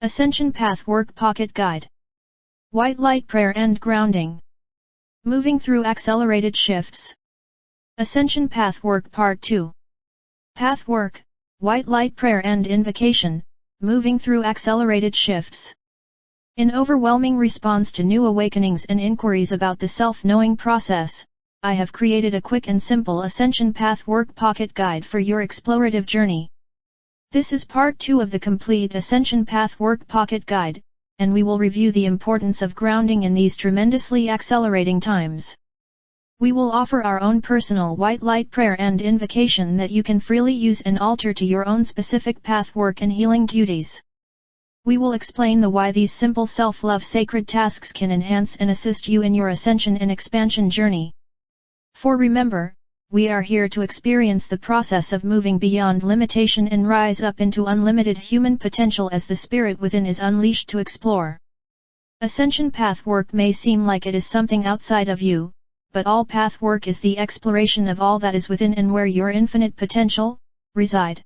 Ascension Path Work Pocket Guide. White Light Prayer and Grounding. Moving through accelerated shifts. Ascension Path Work Part 2. Path Work, White Light Prayer and Invocation, Moving through accelerated shifts. In overwhelming response to new awakenings and inquiries about the self-knowing process, I have created a quick and simple Ascension Path Work Pocket Guide for your explorative journey. This is part 2 of the complete Ascension Path Work Pocket Guide, and we will review the importance of grounding in these tremendously accelerating times. We will offer our own personal white light prayer and invocation that you can freely use and alter to your own specific path work and healing duties. We will explain the why these simple self-love sacred tasks can enhance and assist you in your ascension and expansion journey. For remember, we are here to experience the process of moving beyond limitation and rise up into unlimited human potential as the spirit within is unleashed to explore. Ascension path work may seem like it is something outside of you, but all path work is the exploration of all that is within and where your infinite potential reside.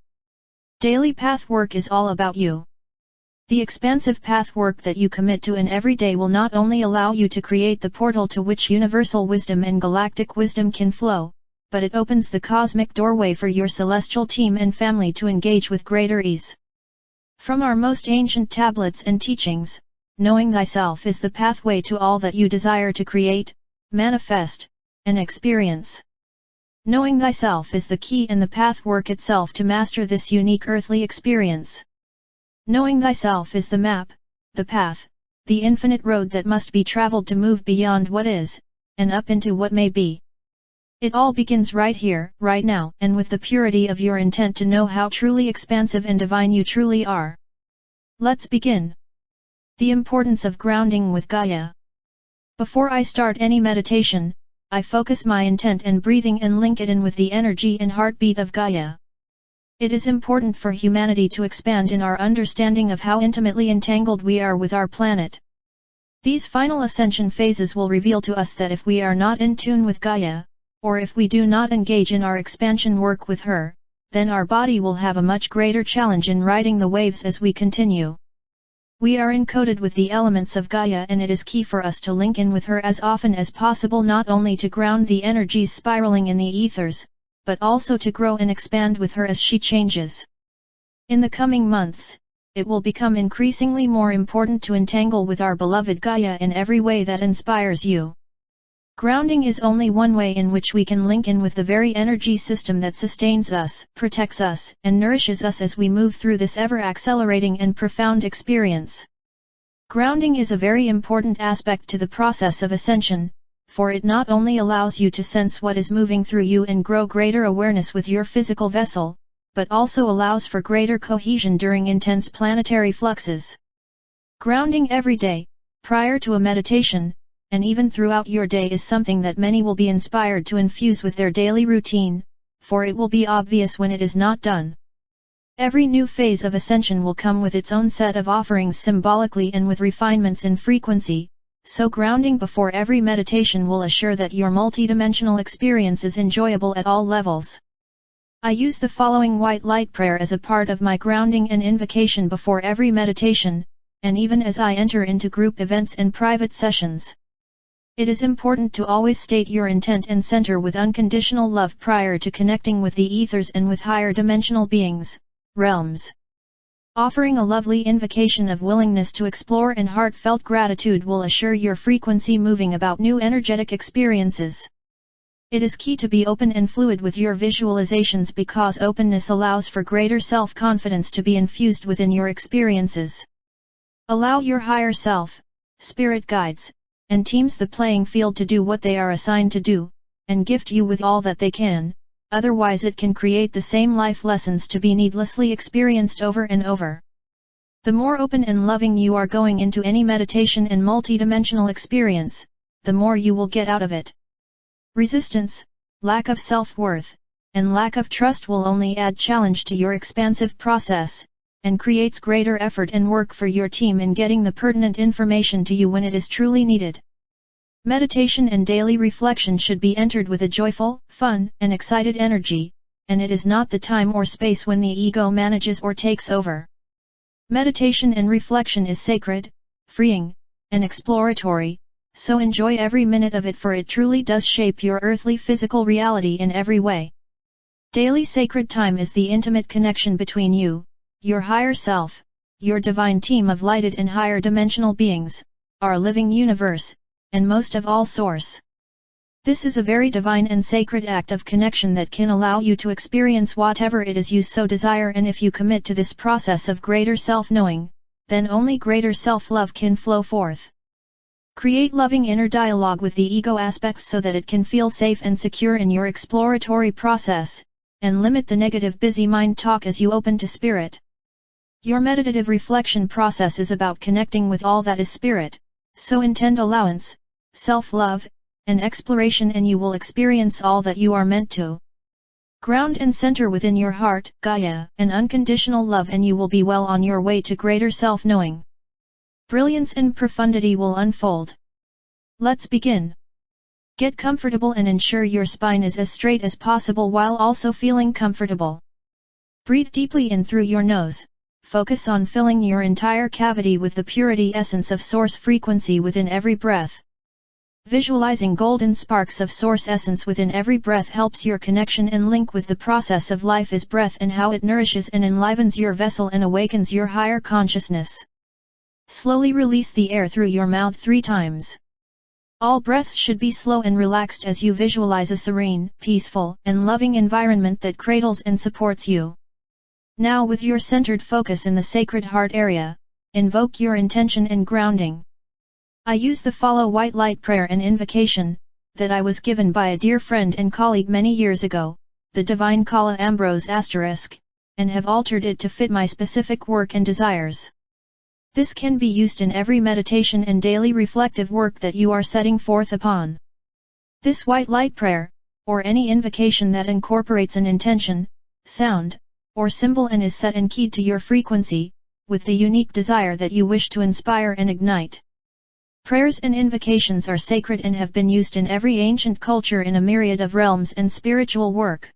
Daily path work is all about you. The expansive path work that you commit to in every day will not only allow you to create the portal to which universal wisdom and galactic wisdom can flow, but it opens the cosmic doorway for your celestial team and family to engage with greater ease. From our most ancient tablets and teachings, knowing thyself is the pathway to all that you desire to create, manifest, and experience. Knowing thyself is the key and the path work itself to master this unique earthly experience. Knowing thyself is the map, the path, the infinite road that must be traveled to move beyond what is, and up into what may be. It all begins right here, right now, and with the purity of your intent to know how truly expansive and divine you truly are. Let's begin. The importance of grounding with Gaia. Before I start any meditation, I focus my intent and breathing and link it in with the energy and heartbeat of Gaia. It is important for humanity to expand in our understanding of how intimately entangled we are with our planet. These final ascension phases will reveal to us that if we are not in tune with Gaia, or if we do not engage in our expansion work with her, then our body will have a much greater challenge in riding the waves as we continue. We are encoded with the elements of Gaia and it is key for us to link in with her as often as possible, not only to ground the energies spiraling in the ethers, but also to grow and expand with her as she changes. In the coming months, it will become increasingly more important to entangle with our beloved Gaia in every way that inspires you. Grounding is only one way in which we can link in with the very energy system that sustains us, protects us, and nourishes us as we move through this ever-accelerating and profound experience. Grounding is a very important aspect to the process of ascension, for it not only allows you to sense what is moving through you and grow greater awareness with your physical vessel, but also allows for greater cohesion during intense planetary fluxes. Grounding every day, prior to a meditation, and even throughout your day is something that many will be inspired to infuse with their daily routine, for it will be obvious when it is not done. Every new phase of ascension will come with its own set of offerings symbolically and with refinements in frequency, so grounding before every meditation will assure that your multidimensional experience is enjoyable at all levels. I use the following white light prayer as a part of my grounding and invocation before every meditation, and even as I enter into group events and private sessions. It is important to always state your intent and center with unconditional love prior to connecting with the ethers and with higher dimensional beings, realms. Offering a lovely invocation of willingness to explore and heartfelt gratitude will assure your frequency moving about new energetic experiences. It is key to be open and fluid with your visualizations because openness allows for greater self-confidence to be infused within your experiences. Allow your higher self, spirit guides, and teams the playing field to do what they are assigned to do, and gift you with all that they can, otherwise it can create the same life lessons to be needlessly experienced over and over. The more open and loving you are going into any meditation and multidimensional experience, the more you will get out of it. Resistance, lack of self-worth, and lack of trust will only add challenge to your expansive process, and creates greater effort and work for your team in getting the pertinent information to you when it is truly needed. Meditation and daily reflection should be entered with a joyful, fun, and excited energy, and it is not the time or space when the ego manages or takes over. Meditation and reflection is sacred, freeing, and exploratory, so enjoy every minute of it, for it truly does shape your earthly physical reality in every way. Daily sacred time is the intimate connection between you, your higher self, your divine team of lighted and higher dimensional beings, our living universe, and most of all Source. This is a very divine and sacred act of connection that can allow you to experience whatever it is you so desire, and if you commit to this process of greater self-knowing, then only greater self-love can flow forth. Create loving inner dialogue with the ego aspects so that it can feel safe and secure in your exploratory process, and limit the negative busy mind talk as you open to spirit. Your meditative reflection process is about connecting with all that is spirit, so intend allowance, self-love, and exploration, and you will experience all that you are meant to. Ground and center within your heart, Gaia, and unconditional love, and you will be well on your way to greater self-knowing. Brilliance and profundity will unfold. Let's begin. Get comfortable and ensure your spine is as straight as possible while also feeling comfortable. Breathe deeply in through your nose. Focus on filling your entire cavity with the purity essence of source frequency within every breath. Visualizing golden sparks of source essence within every breath helps your connection and link with the process of life is breath and how it nourishes and enlivens your vessel and awakens your higher consciousness. Slowly release the air through your mouth 3 times. All breaths should be slow and relaxed as you visualize a serene, peaceful, and loving environment that cradles and supports you. Now, with your centered focus in the sacred heart area, invoke your intention and grounding. I use the follow white light prayer and invocation, that I was given by a dear friend and colleague many years ago, the Divine Kala Ambrose *, and have altered it to fit my specific work and desires. This can be used in every meditation and daily reflective work that you are setting forth upon. This white light prayer, or any invocation that incorporates an intention, sound, or symbol and is set and keyed to your frequency, with the unique desire that you wish to inspire and ignite. Prayers and invocations are sacred and have been used in every ancient culture in a myriad of realms and spiritual work.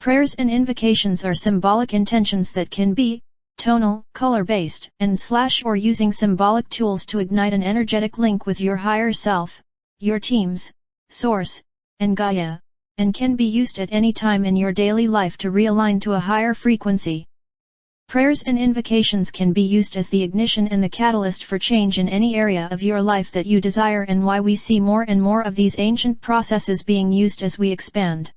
Prayers and invocations are symbolic intentions that can be tonal, color-based, and / or using symbolic tools to ignite an energetic link with your higher self, your teams, Source, and Gaia, and can be used at any time in your daily life to realign to a higher frequency. Prayers and invocations can be used as the ignition and the catalyst for change in any area of your life that you desire, and why we see more and more of these ancient processes being used as we expand.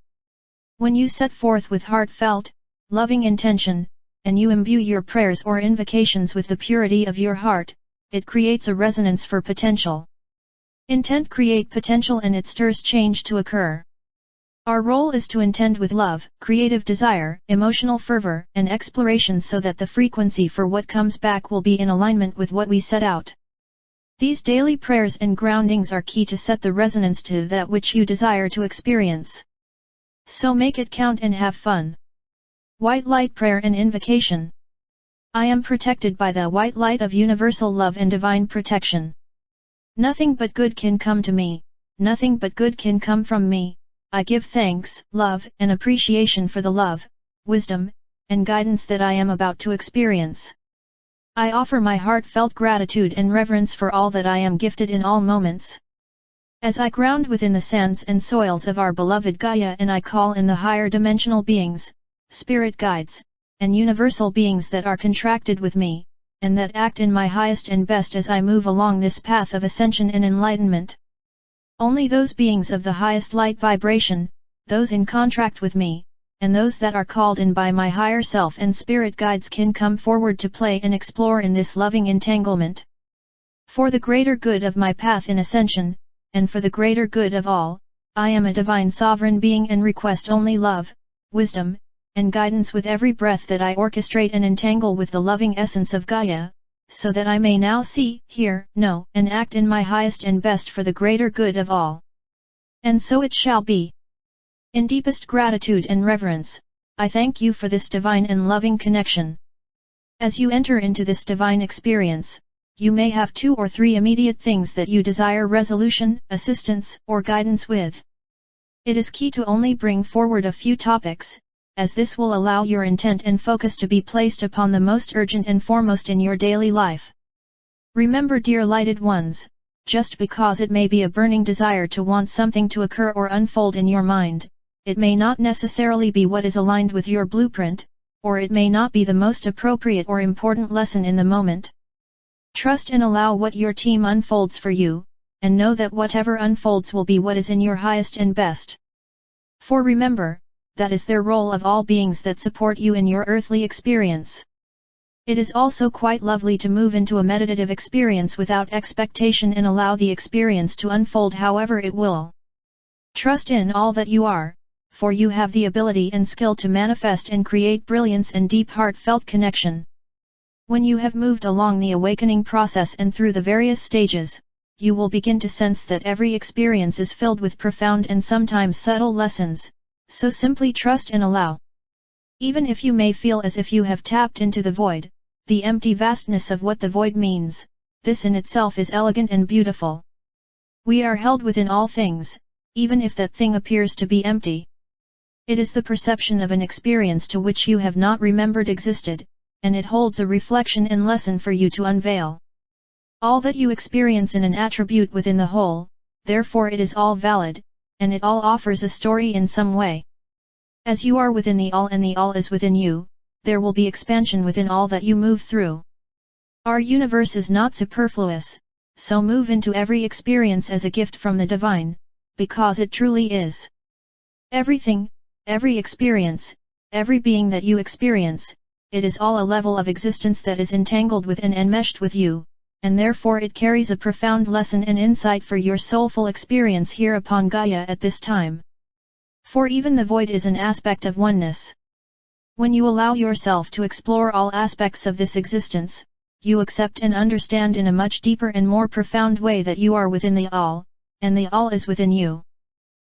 When you set forth with heartfelt, loving intention, and you imbue your prayers or invocations with the purity of your heart, it creates a resonance for potential. Intent create potential and it stirs change to occur. Our role is to intend with love, creative desire, emotional fervor, and exploration so that the frequency for what comes back will be in alignment with what we set out. These daily prayers and groundings are key to set the resonance to that which you desire to experience. So make it count and have fun. White light prayer and invocation. I am protected by the white light of universal love and divine protection. Nothing but good can come to me, nothing but good can come from me. I give thanks, love, and appreciation for the love, wisdom, and guidance that I am about to experience. I offer my heartfelt gratitude and reverence for all that I am gifted in all moments. As I ground within the sands and soils of our beloved Gaia, and I call in the higher dimensional beings, spirit guides, and universal beings that are contracted with me, and that act in my highest and best as I move along this path of ascension and enlightenment. Only those beings of the highest light vibration, those in contract with me, and those that are called in by my higher self and spirit guides can come forward to play and explore in this loving entanglement. For the greater good of my path in ascension, and for the greater good of all, I am a divine sovereign being and request only love, wisdom, and guidance with every breath that I orchestrate and entangle with the loving essence of Gaia, so that I may now see, hear, know, and act in my highest and best for the greater good of all. And so it shall be. In deepest gratitude and reverence, I thank you for this divine and loving connection. As you enter into this divine experience, you may have 2 or 3 immediate things that you desire resolution, assistance, or guidance with. It is key to only bring forward a few topics, as this will allow your intent and focus to be placed upon the most urgent and foremost in your daily life. Remember, dear lighted ones, just because it may be a burning desire to want something to occur or unfold in your mind, it may not necessarily be what is aligned with your blueprint, or it may not be the most appropriate or important lesson in the moment. Trust and allow what your team unfolds for you, and know that whatever unfolds will be what is in your highest and best. For remember, that is their role of all beings that support you in your earthly experience. It is also quite lovely to move into a meditative experience without expectation and allow the experience to unfold however it will. Trust in all that you are, for you have the ability and skill to manifest and create brilliance and deep heartfelt connection. When you have moved along the awakening process and through the various stages, you will begin to sense that every experience is filled with profound and sometimes subtle lessons, so simply trust and allow. Even if you may feel as if you have tapped into the void, the empty vastness of what the void means, this in itself is elegant and beautiful. We are held within all things, even if that thing appears to be empty. It is the perception of an experience to which you have not remembered existed, and it holds a reflection and lesson for you to unveil. All that you experience in an attribute within the whole, therefore it is all valid, and it all offers a story in some way. As you are within the all and the all is within you, there will be expansion within all that you move through. Our universe is not superfluous, so move into every experience as a gift from the divine, because it truly is. Everything, every experience, every being that you experience, it is all a level of existence that is entangled with and enmeshed with you, and therefore it carries a profound lesson and insight for your soulful experience here upon Gaia at this time. For even the void is an aspect of oneness. When you allow yourself to explore all aspects of this existence, you accept and understand in a much deeper and more profound way that you are within the all, and the all is within you.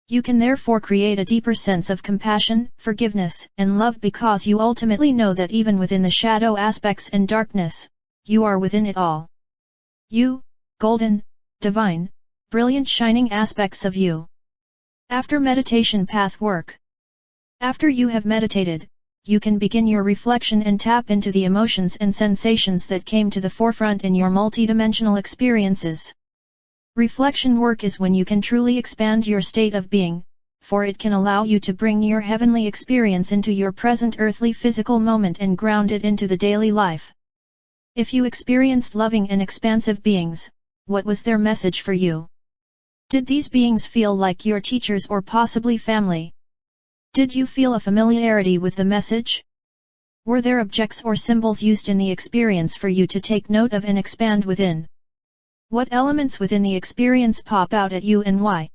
You can therefore create a deeper sense of compassion, forgiveness, and love because you ultimately know that even within the shadow aspects and darkness, you are within it all. You, golden, divine, brilliant shining aspects of you. After meditation path work. After you have meditated, you can begin your reflection and tap into the emotions and sensations that came to the forefront in your multidimensional experiences. Reflection work is when you can truly expand your state of being, for it can allow you to bring your heavenly experience into your present earthly physical moment and ground it into the daily life. If you experienced loving and expansive beings, what was their message for you? Did these beings feel like your teachers or possibly family? Did you feel a familiarity with the message? Were there objects or symbols used in the experience for you to take note of and expand within? What elements within the experience pop out at you and why?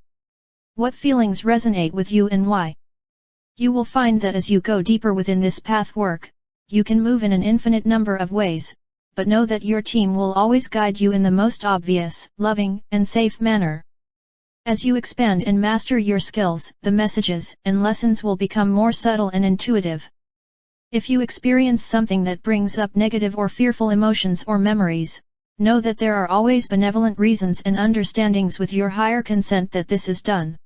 What feelings resonate with you and why? You will find that as you go deeper within this path work, you can move in an infinite number of ways, but know that your team will always guide you in the most obvious, loving, and safe manner. As you expand and master your skills, the messages and lessons will become more subtle and intuitive. If you experience something that brings up negative or fearful emotions or memories, know that there are always benevolent reasons and understandings with your higher consent that this is done.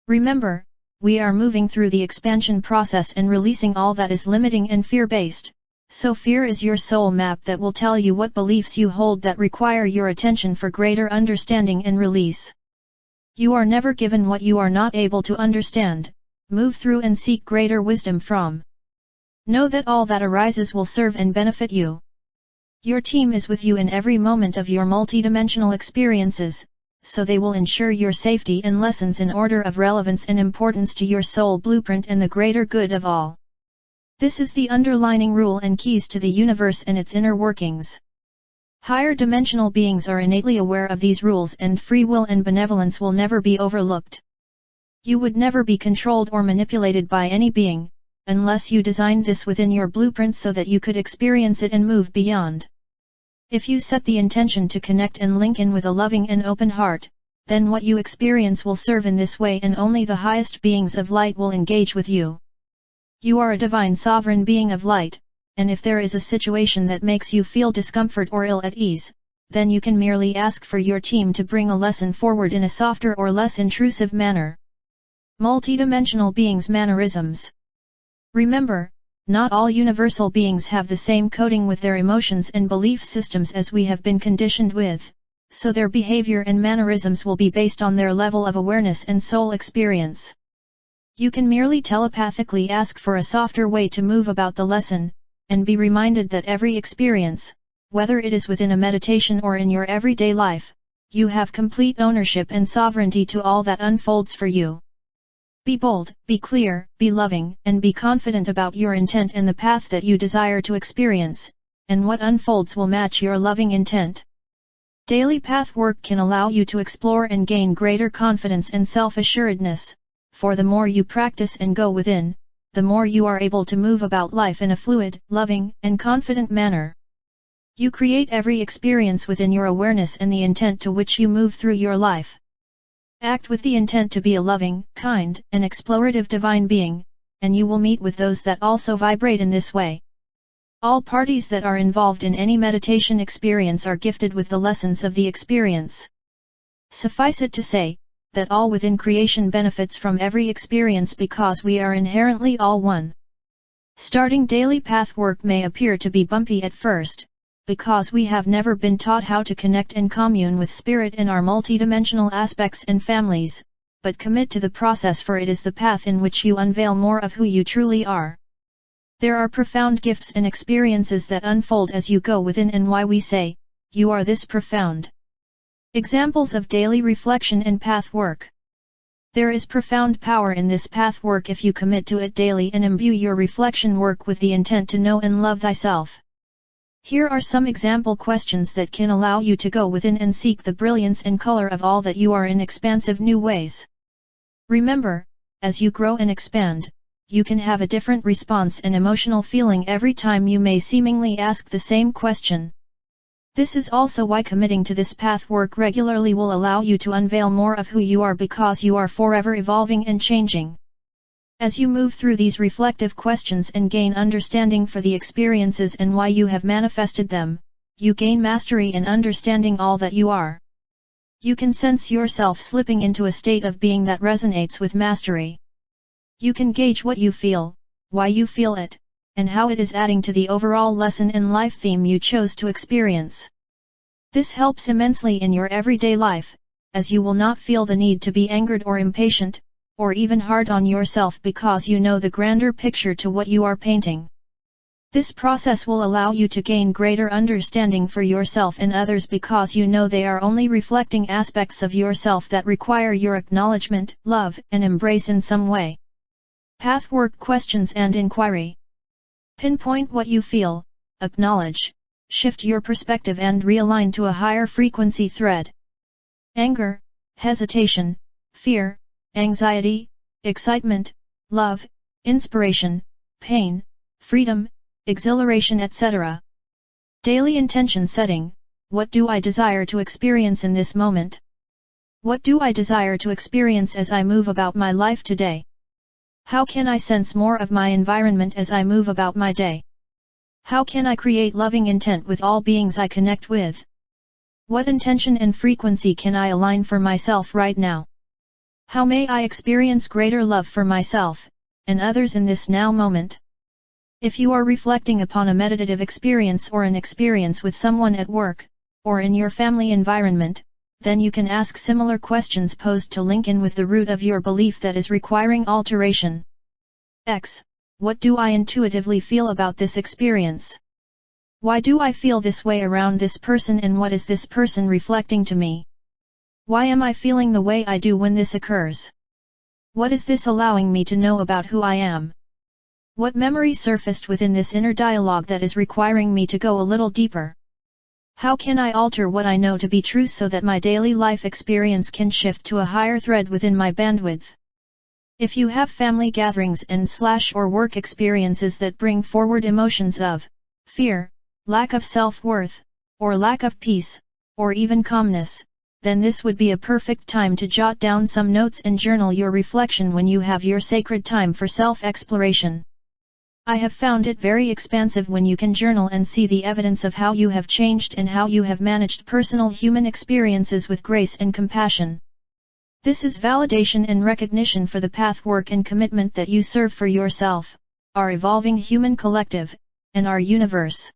Remember, we are moving through the expansion process and releasing all that is limiting and fear-based, so fear is your soul map that will tell you what beliefs you hold that require your attention for greater understanding and release. You are never given what you are not able to understand, move through and seek greater wisdom from. Know that all that arises will serve and benefit you. Your team is with you in every moment of your multidimensional experiences, so they will ensure your safety and lessons in order of relevance and importance to your soul blueprint and the greater good of all. This is the underlining rule and keys to the universe and its inner workings. Higher dimensional beings are innately aware of these rules and free will and benevolence will never be overlooked. You would never be controlled or manipulated by any being, unless you designed this within your blueprint so that you could experience it and move beyond. If you set the intention to connect and link in with a loving and open heart, then what you experience will serve in this way and only the highest beings of light will engage with you. You are a divine sovereign being of light, and if there is a situation that makes you feel discomfort or ill at ease, then you can merely ask for your team to bring a lesson forward in a softer or less intrusive manner. Multidimensional beings' mannerisms. Remember, not all universal beings have the same coding with their emotions and belief systems as we have been conditioned with, so their behavior and mannerisms will be based on their level of awareness and soul experience. You can merely telepathically ask for a softer way to move about the lesson, and be reminded that every experience, whether it is within a meditation or in your everyday life, you have complete ownership and sovereignty to all that unfolds for you. Be bold, be clear, be loving, and be confident about your intent and the path that you desire to experience, and what unfolds will match your loving intent. Daily path work can allow you to explore and gain greater confidence and self-assuredness, for the more you practice and go within, the more you are able to move about life in a fluid, loving, and confident manner. You create every experience within your awareness and the intent to which you move through your life. Act with the intent to be a loving, kind, and explorative divine being, and you will meet with those that also vibrate in this way. All parties that are involved in any meditation experience are gifted with the lessons of the experience. Suffice it to say, that all within creation benefits from every experience because we are inherently all one. Starting daily path work may appear to be bumpy at first, because we have never been taught how to connect and commune with spirit in our multidimensional aspects and families, but commit to the process, for it is the path in which you unveil more of who you truly are. There are profound gifts and experiences that unfold as you go within, and why we say, you are this profound. Examples of daily reflection and path work. There is profound power in this path work if you commit to it daily and imbue your reflection work with the intent to know and love thyself. Here are some example questions that can allow you to go within and seek the brilliance and color of all that you are in expansive new ways. Remember, as you grow and expand, you can have a different response and emotional feeling every time you may seemingly ask the same question. This is also why committing to this path work regularly will allow you to unveil more of who you are, because you are forever evolving and changing. As you move through these reflective questions and gain understanding for the experiences and why you have manifested them, you gain mastery in understanding all that you are. You can sense yourself slipping into a state of being that resonates with mastery. You can gauge what you feel, why you feel it, and how it is adding to the overall lesson and life theme you chose to experience. This helps immensely in your everyday life, as you will not feel the need to be angered or impatient, or even hard on yourself, because you know the grander picture to what you are painting. This process will allow you to gain greater understanding for yourself and others, because you know they are only reflecting aspects of yourself that require your acknowledgement, love, and embrace in some way. Pathwork questions and inquiry. Pinpoint what you feel, acknowledge, shift your perspective and realign to a higher frequency thread. Anger, hesitation, fear, anxiety, excitement, love, inspiration, pain, freedom, exhilaration, etc. Daily intention setting. What do I desire to experience in this moment? What do I desire to experience as I move about my life today? How can I sense more of my environment as I move about my day? How can I create loving intent with all beings I connect with? What intention and frequency can I align for myself right now? How may I experience greater love for myself and others in this now moment? If you are reflecting upon a meditative experience or an experience with someone at work, or in your family environment, then you can ask similar questions posed to link in with the root of your belief that is requiring alteration. X. What do I intuitively feel about this experience? Why do I feel this way around this person, and what is this person reflecting to me? Why am I feeling the way I do when this occurs? What is this allowing me to know about who I am? What memory surfaced within this inner dialogue that is requiring me to go a little deeper? How can I alter what I know to be true so that my daily life experience can shift to a higher thread within my bandwidth? If you have family gatherings and/or work experiences that bring forward emotions of fear, lack of self-worth, or lack of peace, or even calmness, then this would be a perfect time to jot down some notes and journal your reflection when you have your sacred time for self-exploration. I have found it very expansive when you can journal and see the evidence of how you have changed and how you have managed personal human experiences with grace and compassion. This is validation and recognition for the path work and commitment that you serve for yourself, our evolving human collective, and our universe.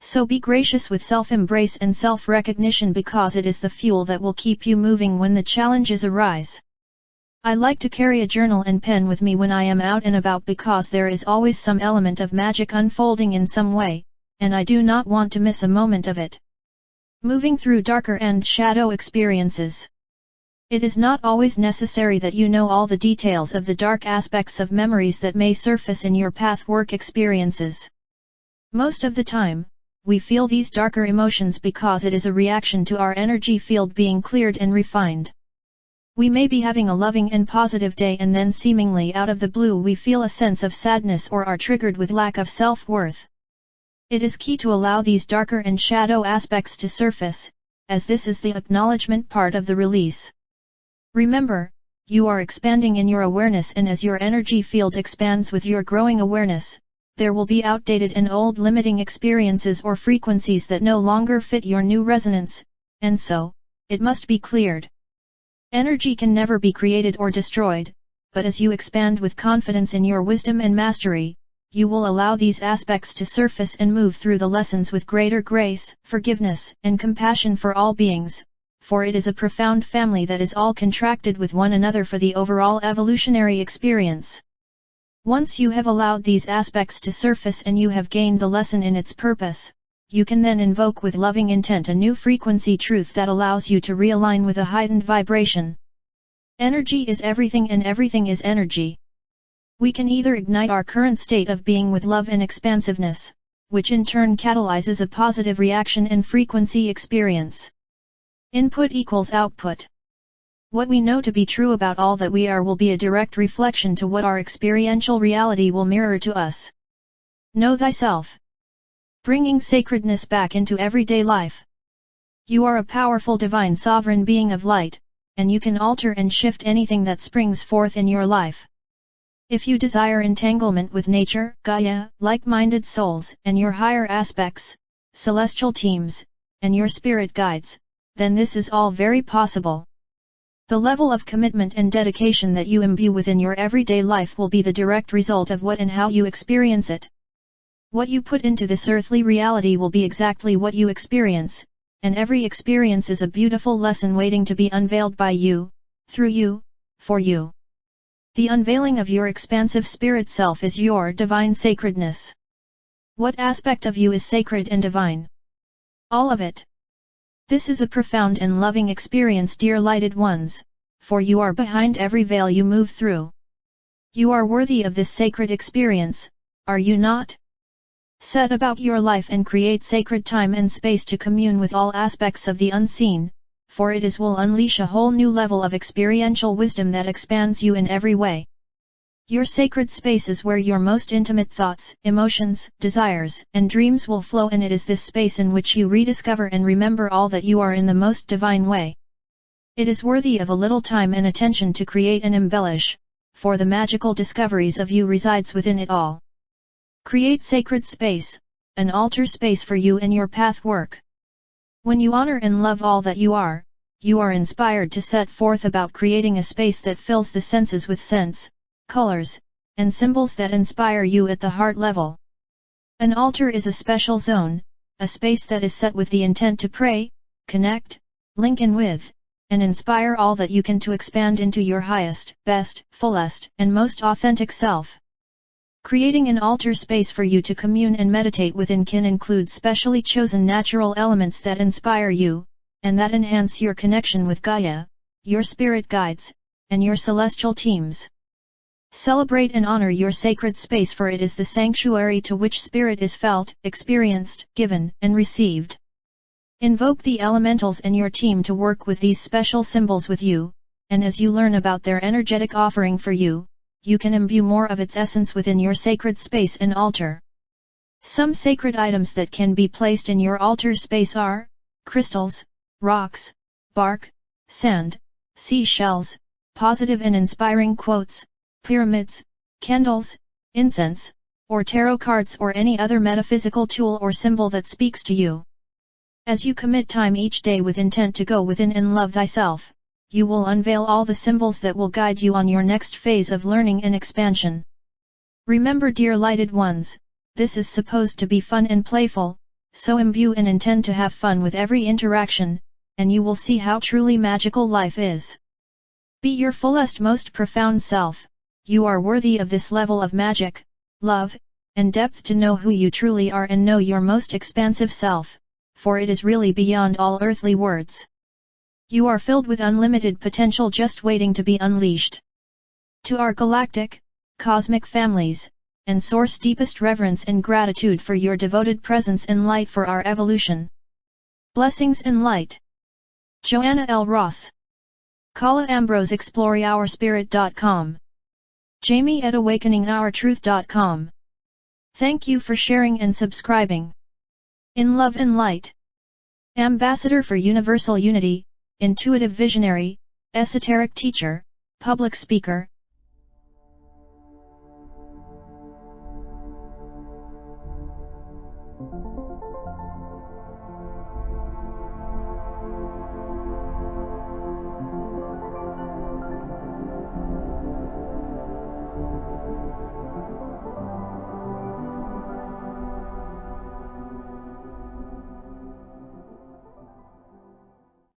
So be gracious with self-embrace and self-recognition, because it is the fuel that will keep you moving when the challenges arise. I like to carry a journal and pen with me when I am out and about, because there is always some element of magic unfolding in some way, and I do not want to miss a moment of it. Moving through darker and shadow experiences. It is not always necessary that you know all the details of the dark aspects of memories that may surface in your pathwork experiences. Most of the time, we feel these darker emotions because it is a reaction to our energy field being cleared and refined. We may be having a loving and positive day, and then seemingly out of the blue we feel a sense of sadness or are triggered with lack of self-worth. It is key to allow these darker and shadow aspects to surface, as this is the acknowledgement part of the release. Remember, you are expanding in your awareness, and as your energy field expands with your growing awareness, there will be outdated and old limiting experiences or frequencies that no longer fit your new resonance, and so, it must be cleared. Energy can never be created or destroyed, but as you expand with confidence in your wisdom and mastery, you will allow these aspects to surface and move through the lessons with greater grace, forgiveness, and compassion for all beings, for it is a profound family that is all contracted with one another for the overall evolutionary experience. Once you have allowed these aspects to surface and you have gained the lesson in its purpose, you can then invoke with loving intent a new frequency truth that allows you to realign with a heightened vibration. Energy is everything, and everything is energy. We can either ignite our current state of being with love and expansiveness, which in turn catalyzes a positive reaction and frequency experience. Input equals output. What we know to be true about all that we are will be a direct reflection to what our experiential reality will mirror to us. Know thyself. Bringing sacredness back into everyday life. You are a powerful divine sovereign being of light, and you can alter and shift anything that springs forth in your life. If you desire entanglement with nature, Gaia, like-minded souls, and your higher aspects, celestial teams, and your spirit guides, then this is all very possible. The level of commitment and dedication that you imbue within your everyday life will be the direct result of what and how you experience it. What you put into this earthly reality will be exactly what you experience, and every experience is a beautiful lesson waiting to be unveiled by you, through you, for you. The unveiling of your expansive spirit self is your divine sacredness. What aspect of you is sacred and divine? All of it. This is a profound and loving experience, dear lighted ones, for you are behind every veil you move through. You are worthy of this sacred experience, are you not? Set about your life and create sacred time and space to commune with all aspects of the unseen, for it will unleash a whole new level of experiential wisdom that expands you in every way. Your sacred space is where your most intimate thoughts, emotions, desires, and dreams will flow, and it is this space in which you rediscover and remember all that you are in the most divine way. It is worthy of a little time and attention to create and embellish, for the magical discoveries of you resides within it all. Create sacred space, an altar space for you and your path work. When you honor and love all that you are inspired to set forth about creating a space that fills the senses with scents, colors, and symbols that inspire you at the heart level. An altar is a special zone, a space that is set with the intent to pray, connect, link in with, and inspire all that you can to expand into your highest, best, fullest, and most authentic self. Creating an altar space for you to commune and meditate within can include specially chosen natural elements that inspire you, and that enhance your connection with Gaia, your spirit guides, and your celestial teams. Celebrate and honor your sacred space, for it is the sanctuary to which spirit is felt, experienced, given, and received. Invoke the elementals and your team to work with these special symbols with you, and as you learn about their energetic offering for you, you can imbue more of its essence within your sacred space and altar. Some sacred items that can be placed in your altar space are crystals, rocks, bark, sand, seashells, positive and inspiring quotes, pyramids, candles, incense, or tarot cards, or any other metaphysical tool or symbol that speaks to you. As you commit time each day with intent to go within and love thyself, you will unveil all the symbols that will guide you on your next phase of learning and expansion. Remember, dear lighted ones, this is supposed to be fun and playful, so imbue and intend to have fun with every interaction, and you will see how truly magical life is. Be your fullest, most profound self. You are worthy of this level of magic, love, and depth to know who you truly are and know your most expansive self, for it is really beyond all earthly words. You are filled with unlimited potential just waiting to be unleashed. To our galactic, cosmic families, and source, deepest reverence and gratitude for your devoted presence and light for our evolution. Blessings and light. Joanna L. Ross. Kala Ambrose, ExploreOurSpirit.com. Jamie at AwakeningOurTruth.com. Thank you for sharing and subscribing. In love and light. Ambassador for Universal Unity, intuitive visionary, esoteric teacher, public speaker,